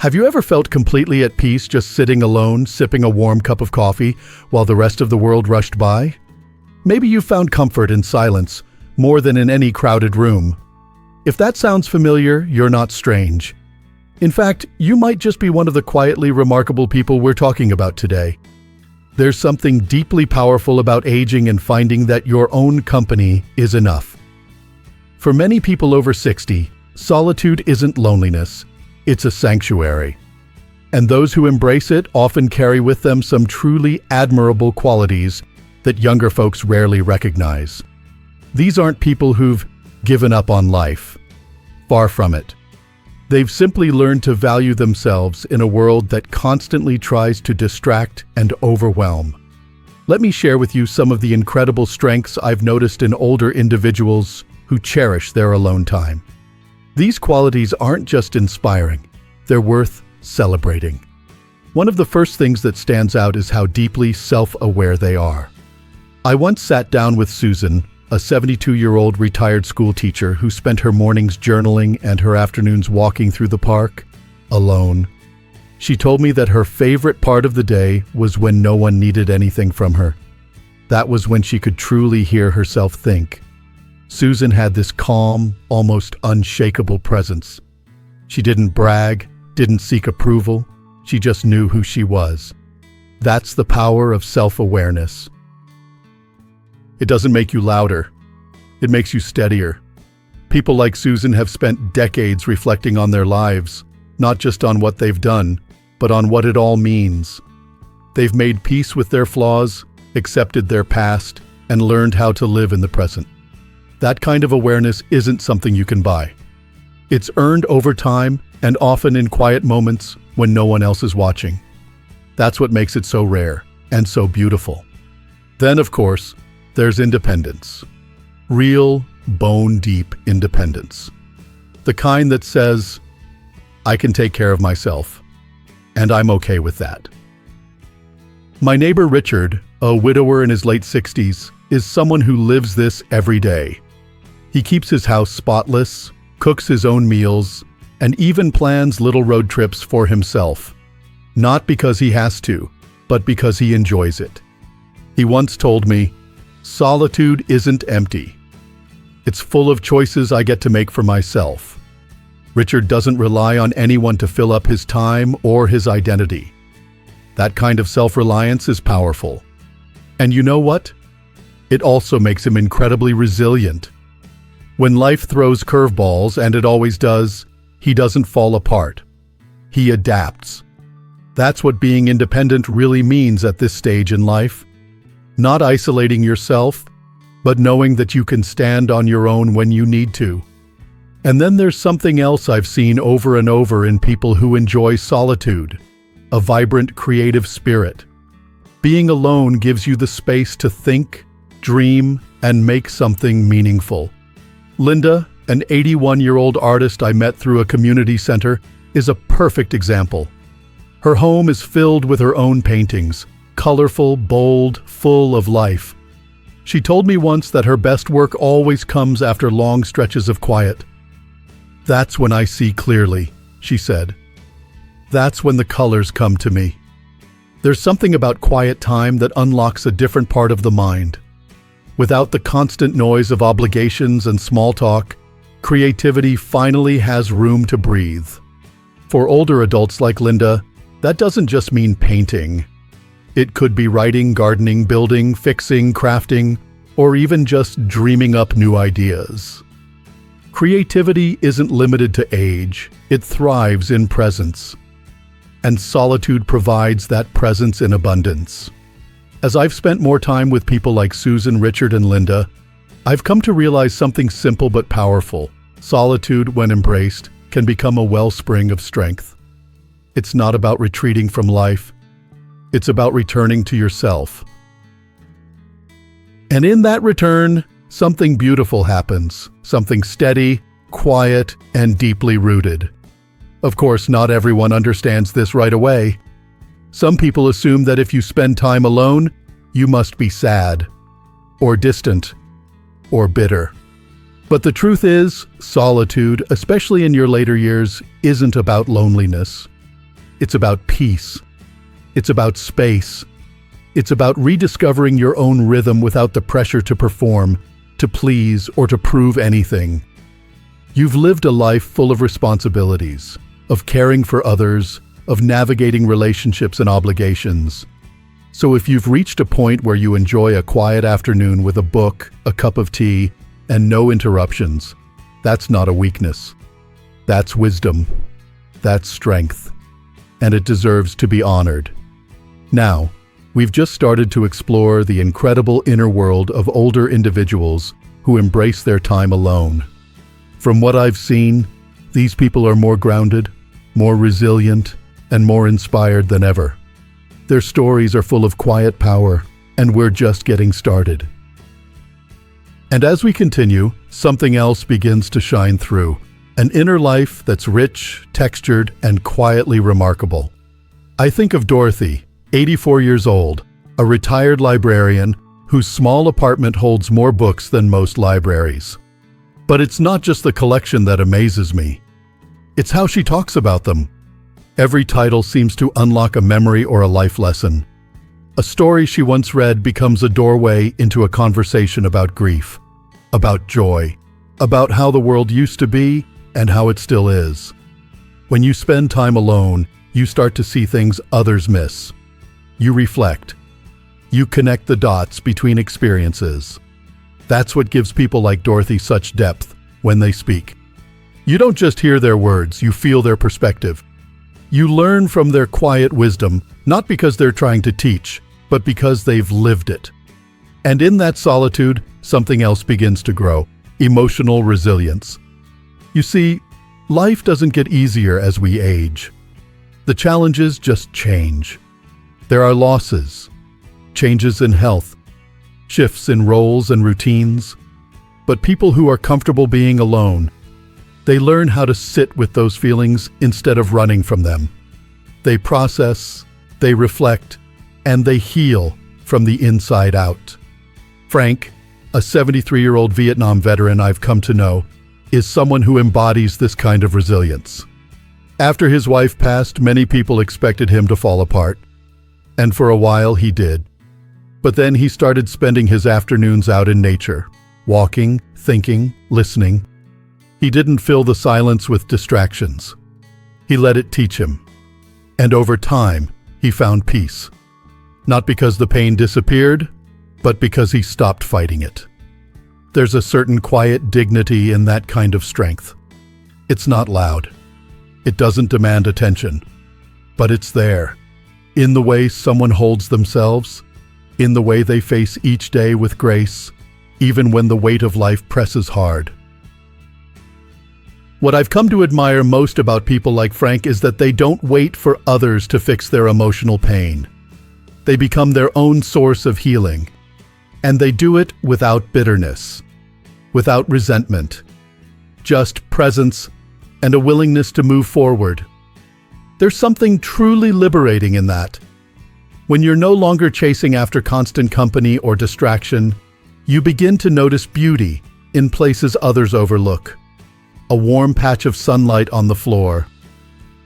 Have you ever felt completely at peace just sitting alone, sipping a warm cup of coffee, while the rest of the world rushed by? Maybe you found comfort in silence, more than in any crowded room. If that sounds familiar, you're not strange. In fact, you might just be one of the quietly remarkable people we're talking about today. There's something deeply powerful about aging and finding that your own company is enough. For many people over 60, solitude isn't loneliness. It's a sanctuary. And those who embrace it often carry with them some truly admirable qualities that younger folks rarely recognize. These aren't people who've given up on life. Far from it. They've simply learned to value themselves in a world that constantly tries to distract and overwhelm. Let me share with you some of the incredible strengths I've noticed in older individuals who cherish their alone time. These qualities aren't just inspiring, they're worth celebrating. One of the first things that stands out is how deeply self-aware they are. I once sat down with Susan, a 72-year-old retired school teacher who spent her mornings journaling and her afternoons walking through the park, alone. She told me that her favorite part of the day was when no one needed anything from her. That was when she could truly hear herself think. Susan had this calm, almost unshakable presence. She didn't brag, didn't seek approval. She just knew who she was. That's the power of self-awareness. It doesn't make you louder. It makes you steadier. People like Susan have spent decades reflecting on their lives, not just on what they've done, but on what it all means. They've made peace with their flaws, accepted their past, and learned how to live in the present. That kind of awareness isn't something you can buy. It's earned over time and often in quiet moments when no one else is watching. That's what makes it so rare and so beautiful. Then, of course, there's independence. Real, bone-deep independence. The kind that says, I can take care of myself, and I'm okay with that. My neighbor Richard, a widower in his late 60s, is someone who lives this every day. He keeps his house spotless, cooks his own meals, and even plans little road trips for himself. Not because he has to, but because he enjoys it. He once told me, "Solitude isn't empty. It's full of choices I get to make for myself." Richard doesn't rely on anyone to fill up his time or his identity. That kind of self-reliance is powerful. And you know what? It also makes him incredibly resilient. When life throws curveballs, and it always does, he doesn't fall apart. He adapts. That's what being independent really means at this stage in life. Not isolating yourself, but knowing that you can stand on your own when you need to. And then there's something else I've seen over and over in people who enjoy solitude, a vibrant, creative spirit. Being alone gives you the space to think, dream, and make something meaningful. Linda, an 81-year-old artist I met through a community center, is a perfect example. Her home is filled with her own paintings, colorful, bold, full of life. She told me once that her best work always comes after long stretches of quiet. "That's when I see clearly," she said. "That's when the colors come to me." There's something about quiet time that unlocks a different part of the mind. Without the constant noise of obligations and small talk, creativity finally has room to breathe. For older adults like Linda, that doesn't just mean painting. It could be writing, gardening, building, fixing, crafting, or even just dreaming up new ideas. Creativity isn't limited to age. It thrives in presence. And solitude provides that presence in abundance. As I've spent more time with people like Susan, Richard, and Linda, I've come to realize something simple but powerful. Solitude, when embraced, can become a wellspring of strength. It's not about retreating from life. It's about returning to yourself. And in that return, something beautiful happens. Something steady, quiet, and deeply rooted. Of course, not everyone understands this right away. Some people assume that if you spend time alone, you must be sad, or distant, or bitter. But the truth is, solitude, especially in your later years, isn't about loneliness. It's about peace. It's about space. It's about rediscovering your own rhythm without the pressure to perform, to please, or to prove anything. You've lived a life full of responsibilities, of caring for others, of navigating relationships and obligations. So if you've reached a point where you enjoy a quiet afternoon with a book, a cup of tea, and no interruptions, that's not a weakness. That's wisdom. That's strength. And it deserves to be honored. Now, we've just started to explore the incredible inner world of older individuals who embrace their time alone. From what I've seen, these people are more grounded, more resilient, and more inspired than ever. Their stories are full of quiet power, and we're just getting started. And as we continue, something else begins to shine through. An inner life that's rich, textured, and quietly remarkable. I think of Dorothy, 84 years old, a retired librarian whose small apartment holds more books than most libraries. But it's not just the collection that amazes me. It's how she talks about them. Every title seems to unlock a memory or a life lesson. A story she once read becomes a doorway into a conversation about grief, about joy, about how the world used to be and how it still is. When you spend time alone, you start to see things others miss. You reflect. You connect the dots between experiences. That's what gives people like Dorothy such depth when they speak. You don't just hear their words, you feel their perspective. You learn from their quiet wisdom, not because they're trying to teach, but because they've lived it. And in that solitude, something else begins to grow: emotional resilience. You see, life doesn't get easier as we age. The challenges just change. There are losses, changes in health, shifts in roles and routines. But people who are comfortable being alone, they learn how to sit with those feelings instead of running from them. They process, they reflect, and they heal from the inside out. Frank, a 73-year-old Vietnam veteran I've come to know, is someone who embodies this kind of resilience. After his wife passed, many people expected him to fall apart. And for a while he did. But then he started spending his afternoons out in nature, walking, thinking, listening. He didn't fill the silence with distractions. He let it teach him. And over time, he found peace. Not because the pain disappeared, but because he stopped fighting it. There's a certain quiet dignity in that kind of strength. It's not loud. It doesn't demand attention. But it's there, in the way someone holds themselves, in the way they face each day with grace, even when the weight of life presses hard. What I've come to admire most about people like Frank is that they don't wait for others to fix their emotional pain. They become their own source of healing. And they do it without bitterness, without resentment, just presence and a willingness to move forward. There's something truly liberating in that. When you're no longer chasing after constant company or distraction, you begin to notice beauty in places others overlook. A warm patch of sunlight on the floor,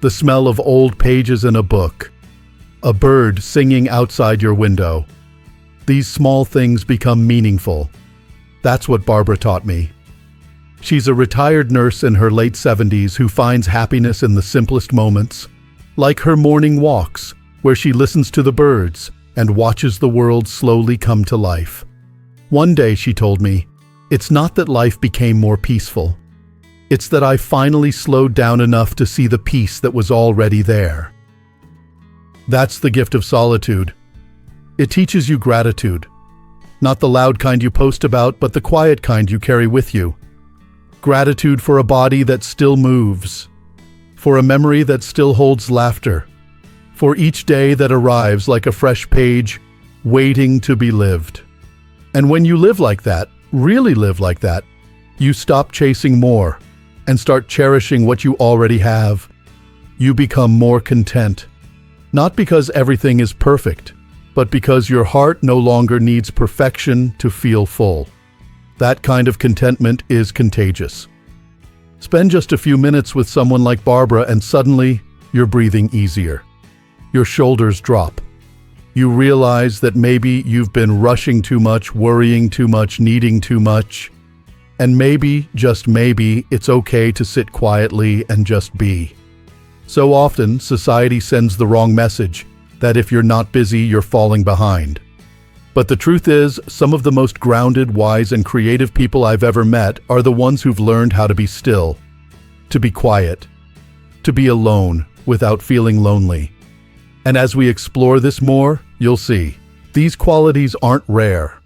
the smell of old pages in a book, a bird singing outside your window. These small things become meaningful. That's what Barbara taught me. She's a retired nurse in her late 70s who finds happiness in the simplest moments, like her morning walks, where she listens to the birds and watches the world slowly come to life. One day, she told me, it's not that life became more peaceful. It's that I finally slowed down enough to see the peace that was already there. That's the gift of solitude. It teaches you gratitude. Not the loud kind you post about, but the quiet kind you carry with you. Gratitude for a body that still moves, for a memory that still holds laughter, for each day that arrives like a fresh page, waiting to be lived. And when you live like that, really live like that, you stop chasing more and start cherishing what you already have. You become more content, not because everything is perfect, but because your heart no longer needs perfection to feel full. That kind of contentment is contagious. Spend just a few minutes with someone like Barbara and suddenly you're breathing easier. Your shoulders drop. You realize that maybe you've been rushing too much, worrying too much, needing too much. And maybe, just maybe, it's okay to sit quietly and just be. So often, society sends the wrong message, that if you're not busy, you're falling behind. But the truth is, some of the most grounded, wise, and creative people I've ever met are the ones who've learned how to be still, to be quiet, to be alone without feeling lonely. And as we explore this more, you'll see, these qualities aren't rare.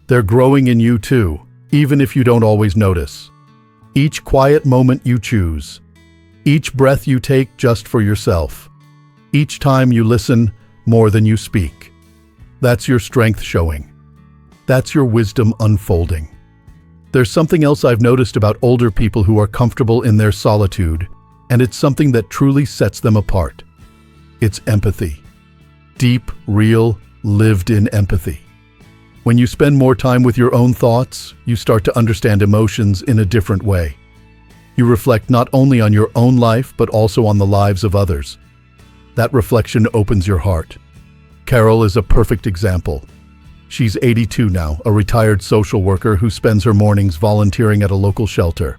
They're growing in you too, even if you don't always notice. Each quiet moment you choose, each breath you take just for yourself, each time you listen more than you speak. That's your strength showing. That's your wisdom unfolding. There's something else I've noticed about older people who are comfortable in their solitude, and it's something that truly sets them apart. It's empathy. Deep, real, lived-in empathy. When you spend more time with your own thoughts, you start to understand emotions in a different way. You reflect not only on your own life, but also on the lives of others. That reflection opens your heart. Carol is a perfect example. She's 82 now, a retired social worker who spends her mornings volunteering at a local shelter.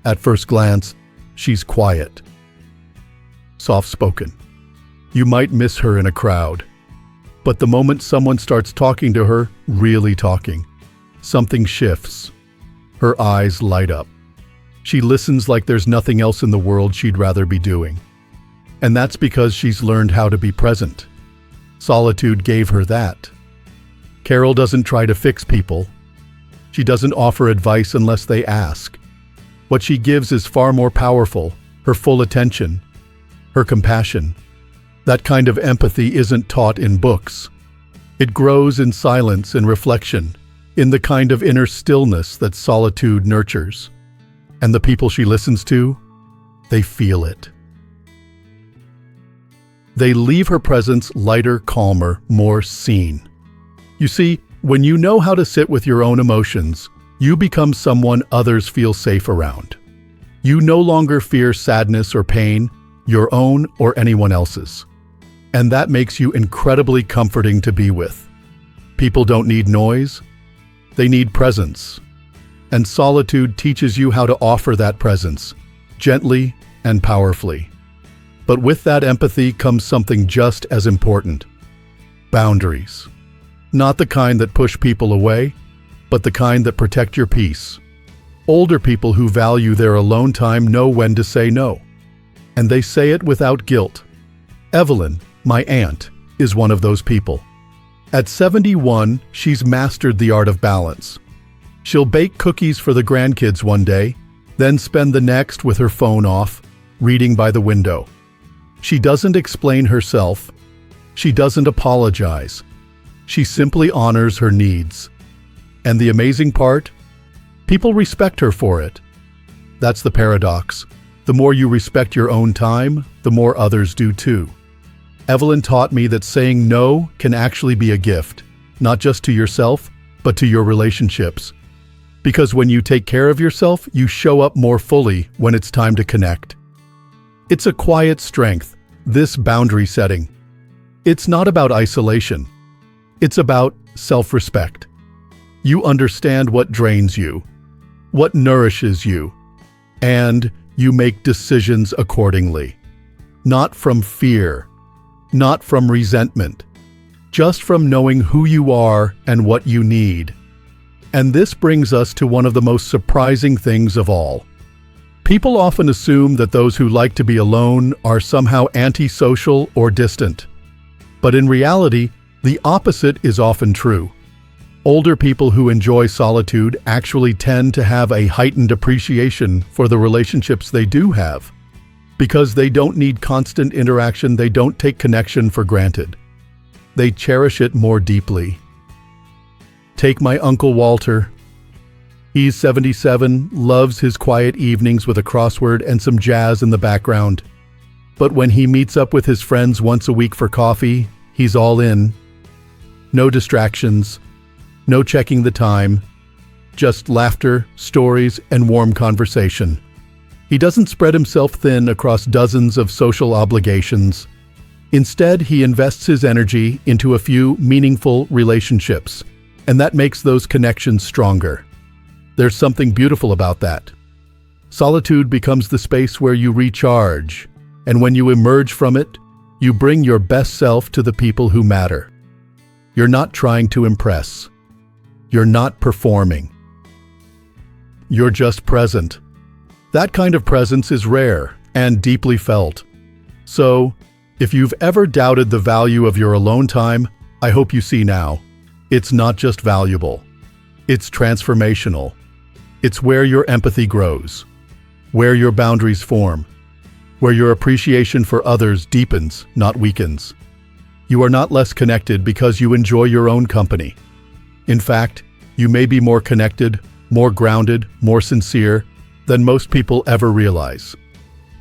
At first glance, she's quiet, soft-spoken. You might miss her in a crowd. But the moment someone starts talking to her, really talking, something shifts. Her eyes light up. She listens like there's nothing else in the world she'd rather be doing. And that's because she's learned how to be present. Solitude gave her that. Carol doesn't try to fix people. She doesn't offer advice unless they ask. What she gives is far more powerful, her full attention, her compassion. That kind of empathy isn't taught in books. It grows in silence and reflection, in the kind of inner stillness that solitude nurtures. And the people she listens to, they feel it. They leave her presence lighter, calmer, more seen. You see, when you know how to sit with your own emotions, you become someone others feel safe around. You no longer fear sadness or pain, your own or anyone else's. And that makes you incredibly comforting to be with. People don't need noise, they need presence. And solitude teaches you how to offer that presence, gently and powerfully. But with that empathy comes something just as important: boundaries. Not the kind that push people away, but the kind that protect your peace. Older people who value their alone time know when to say no. And they say it without guilt. Evelyn, my aunt, is one of those people. At 71, she's mastered the art of balance. She'll bake cookies for the grandkids one day, then spend the next with her phone off, reading by the window. She doesn't explain herself. She doesn't apologize. She simply honors her needs. And the amazing part? People respect her for it. That's the paradox. The more you respect your own time, the more others do too. Evelyn taught me that saying no can actually be a gift, not just to yourself, but to your relationships. Because when you take care of yourself, you show up more fully when it's time to connect. It's a quiet strength, this boundary setting. It's not about isolation. It's about self-respect. You understand what drains you, what nourishes you, and you make decisions accordingly. Not from fear, not from resentment, just from knowing who you are and what you need. And this brings us to one of the most surprising things of all. People often assume that those who like to be alone are somehow antisocial or distant. But in reality, the opposite is often true. Older people who enjoy solitude actually tend to have a heightened appreciation for the relationships they do have. Because they don't need constant interaction, they don't take connection for granted. They cherish it more deeply. Take my Uncle Walter. He's 77, loves his quiet evenings with a crossword and some jazz in the background. But when he meets up with his friends once a week for coffee, he's all in. No distractions, no checking the time, just laughter, stories, and warm conversation. He doesn't spread himself thin across dozens of social obligations. Instead, he invests his energy into a few meaningful relationships, and that makes those connections stronger. There's something beautiful about that. Solitude becomes the space where you recharge, and when you emerge from it, you bring your best self to the people who matter. You're not trying to impress. You're not performing. You're just present. That kind of presence is rare and deeply felt. So, if you've ever doubted the value of your alone time, I hope you see now. It's not just valuable. It's transformational. It's where your empathy grows, where your boundaries form, where your appreciation for others deepens, not weakens. You are not less connected because you enjoy your own company. In fact, you may be more connected, more grounded, more sincere than most people ever realize.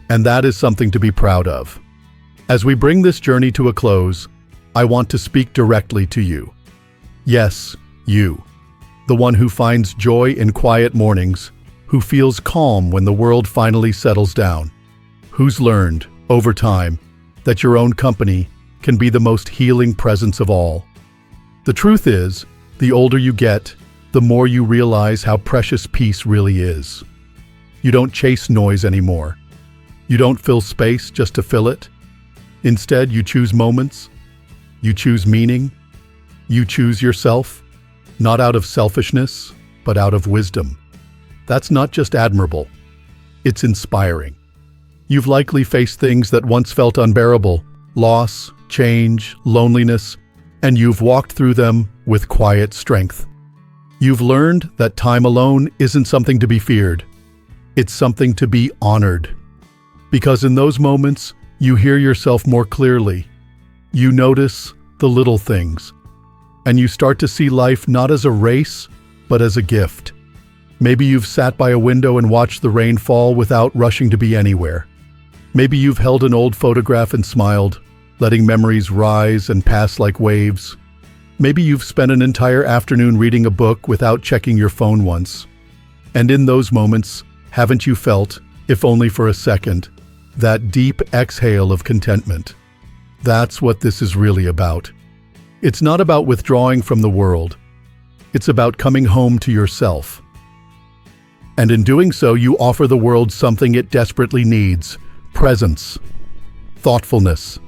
And that is something to be proud of. As we bring this journey to a close, I want to speak directly to you. Yes, you. The one who finds joy in quiet mornings, who feels calm when the world finally settles down, who's learned, over time, that your own company can be the most healing presence of all. The truth is, the older you get, the more you realize how precious peace really is. You don't chase noise anymore. You don't fill space just to fill it. Instead, you choose moments. You choose meaning. You choose yourself, not out of selfishness, but out of wisdom. That's not just admirable. It's inspiring. You've likely faced things that once felt unbearable, loss, change, loneliness, and you've walked through them with quiet strength. You've learned that time alone isn't something to be feared. It's something to be honored. Because in those moments, you hear yourself more clearly. You notice the little things. And you start to see life not as a race, but as a gift. Maybe you've sat by a window and watched the rain fall without rushing to be anywhere. Maybe you've held an old photograph and smiled, letting memories rise and pass like waves. Maybe you've spent an entire afternoon reading a book without checking your phone once. And in those moments, haven't you felt, if only for a second, that deep exhale of contentment? That's what this is really about. It's not about withdrawing from the world. It's about coming home to yourself. And in doing so, you offer the world something it desperately needs: presence, thoughtfulness,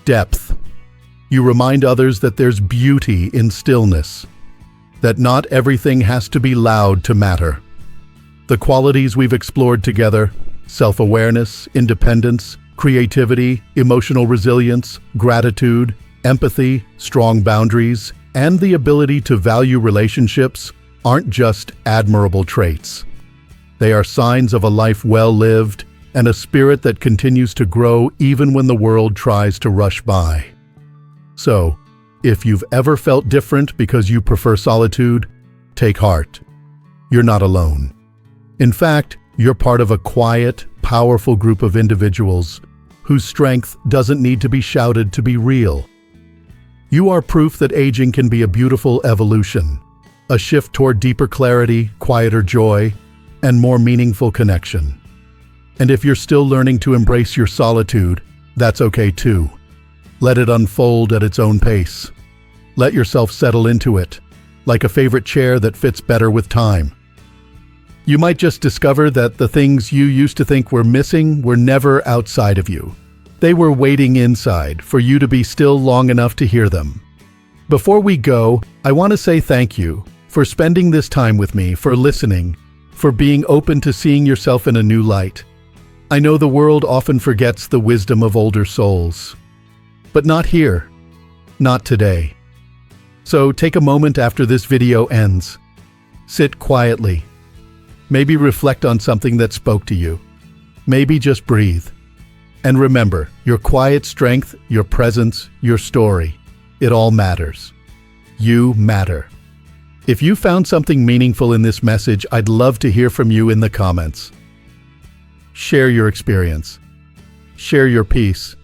depth. You remind others that there's beauty in stillness, that not everything has to be loud to matter. The qualities we've explored together, self-awareness, independence, creativity, emotional resilience, gratitude, empathy, strong boundaries, and the ability to value relationships, aren't just admirable traits. They are signs of a life well lived and a spirit that continues to grow even when the world tries to rush by. So, if you've ever felt different because you prefer solitude, take heart. You're not alone. In fact, you're part of a quiet, powerful group of individuals whose strength doesn't need to be shouted to be real. You are proof that aging can be a beautiful evolution, a shift toward deeper clarity, quieter joy, and more meaningful connection. And if you're still learning to embrace your solitude, that's okay too. Let it unfold at its own pace. Let yourself settle into it, like a favorite chair that fits better with time. You might just discover that the things you used to think were missing were never outside of you. They were waiting inside for you to be still long enough to hear them. Before we go, I want to say thank you for spending this time with me, for listening, for being open to seeing yourself in a new light. I know the world often forgets the wisdom of older souls. But not here. Not today. So take a moment after this video ends. Sit quietly. Maybe reflect on something that spoke to you. Maybe just breathe. And remember, your quiet strength, your presence, your story, it all matters. You matter. If you found something meaningful in this message, I'd love to hear from you in the comments. Share your experience. Share your peace.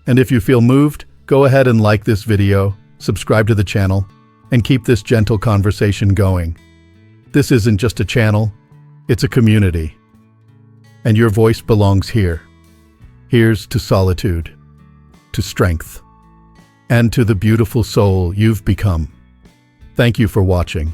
And if you feel moved, go ahead and like this video, subscribe to the channel, and keep this gentle conversation going. This isn't just a channel, it's a community. And your voice belongs here. Here's to solitude, to strength and to the beautiful soul you've become. Thank you for watching.